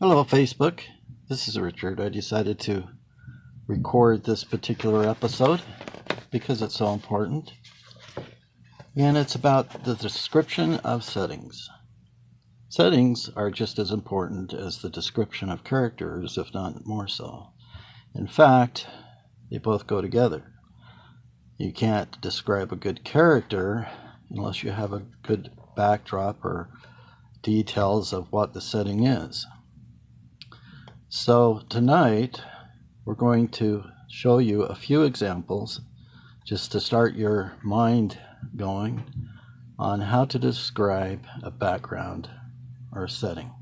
Hello, Facebook. This is Richard. I decided to record this particular episode because it's so important. And it's about the description of settings. Settings are just as important as the description of characters, if not more so. In fact, they both go together. You can't describe a good character unless you have a good backdrop or details of what the setting is. So tonight, we're going to show you a few examples just to start your mind going on how to describe a background or a setting.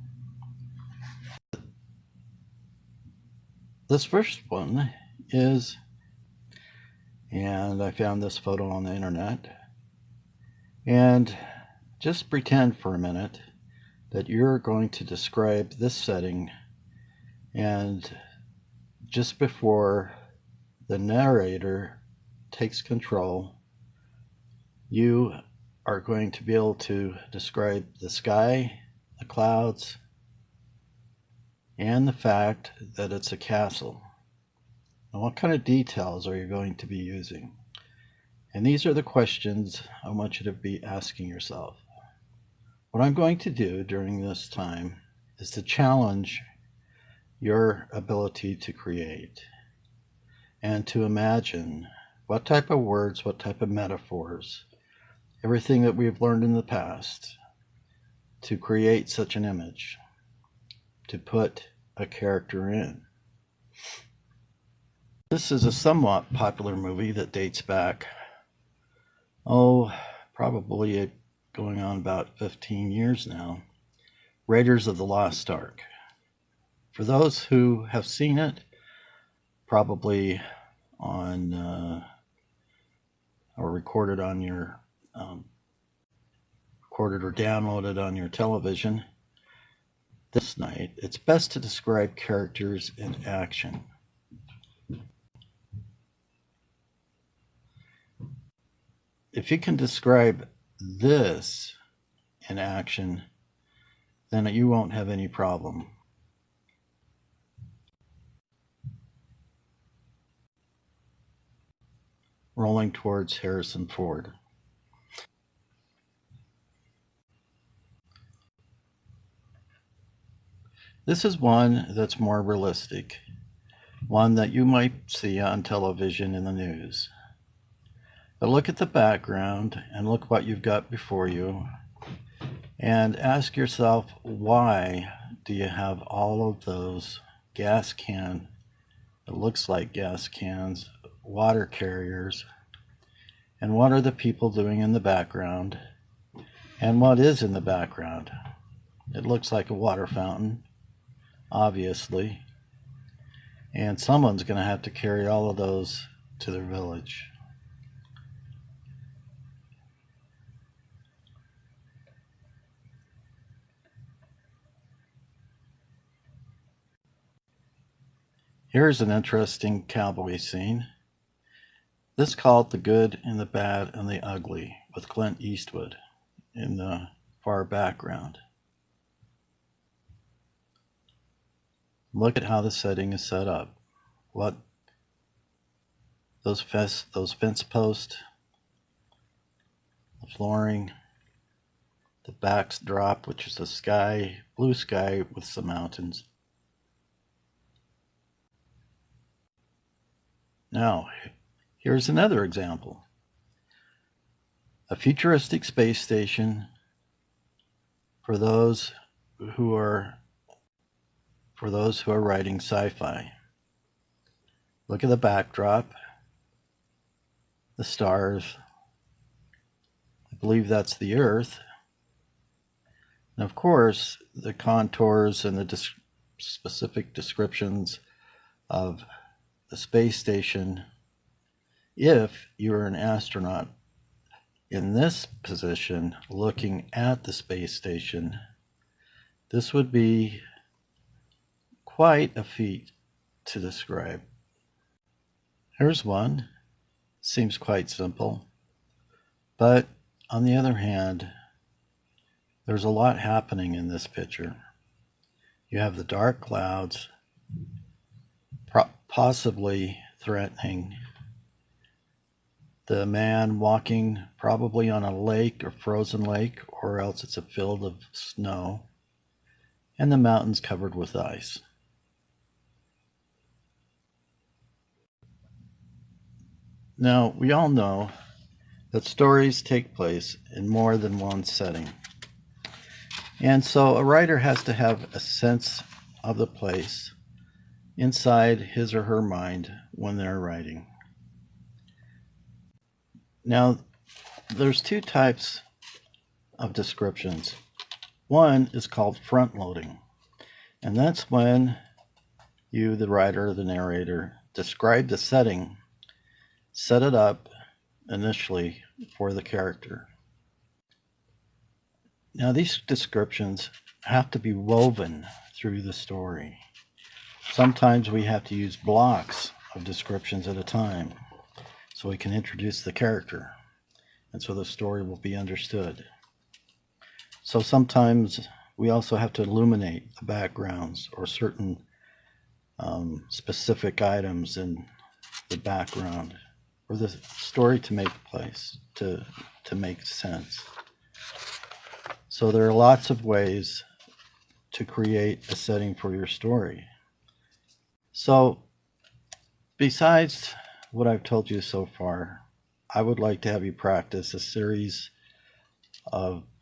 This first one is, and I found this photo on the internet, and just pretend for a minute that you're going to describe this setting, and just before the narrator takes control, you are going to be able to describe the sky, the clouds, and the fact that it's a castle. Now, what kind of details are you going to be using? And these are the questions I want you to be asking yourself. What I'm going to do during this time is to challenge your ability to create and to imagine what type of words, what type of metaphors, everything that we've learned in the past to create such an image, to put a character in. This is a somewhat popular movie that dates back, probably going on about 15 years now. Raiders of the Lost Ark. For those who have seen it, probably on or recorded on your recorded or downloaded on your television this night, it's best to describe characters in action. If you can describe this in action, then you won't have any problem. Rolling towards Harrison Ford. This is one that's more realistic, one that you might see on television in the news. But look at the background and look what you've got before you and ask yourself, why do you have all of those gas can, it looks like gas cans, water carriers, and what are the people doing in the background, and what is in the background? It looks like a water fountain, obviously, and someone's going to have to carry all of those to their village. Here's an interesting cowboy scene. This called The Good and the Bad and the Ugly with Clint Eastwood in the far background. Look at how the setting is set up. What those fence posts, the flooring, the backdrop, which is the sky, blue sky with some mountains. Now, here's another example. A futuristic space station for those who are writing sci-fi. Look at the backdrop, the stars. I believe that's the Earth. And of course, the contours and the specific descriptions of the space station. If you're an astronaut in this position looking at the space station, this would be quite a feat to describe. Here's one. Seems quite simple. But on the other hand, there's a lot happening in this picture. You have the dark clouds, possibly threatening. The man walking probably on a lake or frozen lake, or else it's a field of snow, and the mountains covered with ice. Now, we all know that stories take place in more than one setting. And so a writer has to have a sense of the place inside his or her mind when they're writing. Now, there's two types of descriptions. One is called front loading, and that's when you, the writer, the narrator, describe the setting, set it up initially for the character. Now, these descriptions have to be woven through the story. Sometimes we have to use blocks of descriptions at a time so we can introduce the character and so the story will be understood. So sometimes we also have to illuminate the backgrounds or certain specific items in the background for the story to make place, to make sense. So there are lots of ways to create a setting for your story. So besides what I've told you so far, I would like to have you practice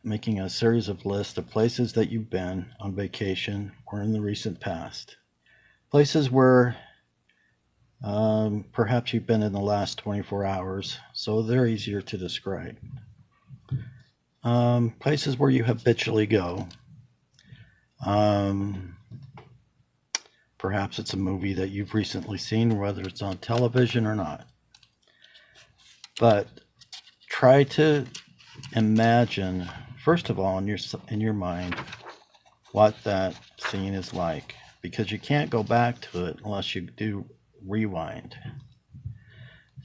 making a series of lists of places that you've been on vacation or in the recent past. Places where perhaps you've been in the last 24 hours, so they're easier to describe. Places where you habitually go. Perhaps it's a movie that you've recently seen, whether it's on television or not. But try to imagine, first of all, in your mind, what that scene is like, because you can't go back to it unless you do rewind.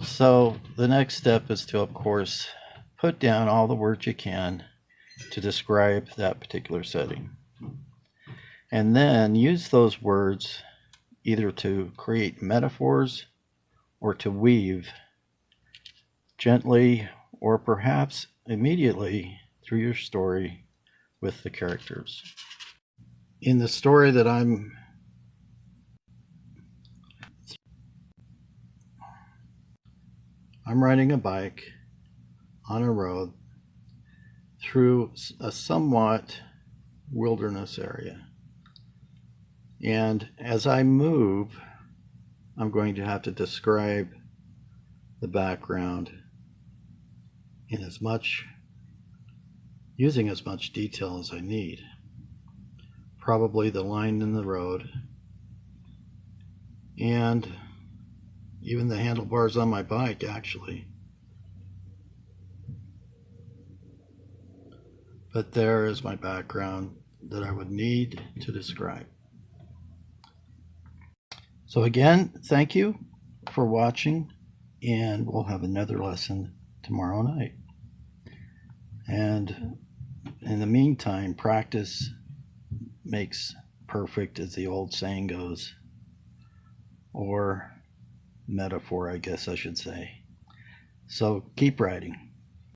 So the next step is to, of course, put down all the words you can to describe that particular setting. And then use those words either to create metaphors or to weave gently or perhaps immediately through your story with the characters. In the story that I'm riding a bike on a road through a somewhat wilderness area. And as I move, I'm going to have to describe the background using as much detail as I need. Probably the line in the road and even the handlebars on my bike, actually. But there is my background that I would need to describe. So again, thank you for watching, and we'll have another lesson tomorrow night. And in the meantime, practice makes perfect, as the old saying goes, or metaphor, I guess I should say. So keep writing.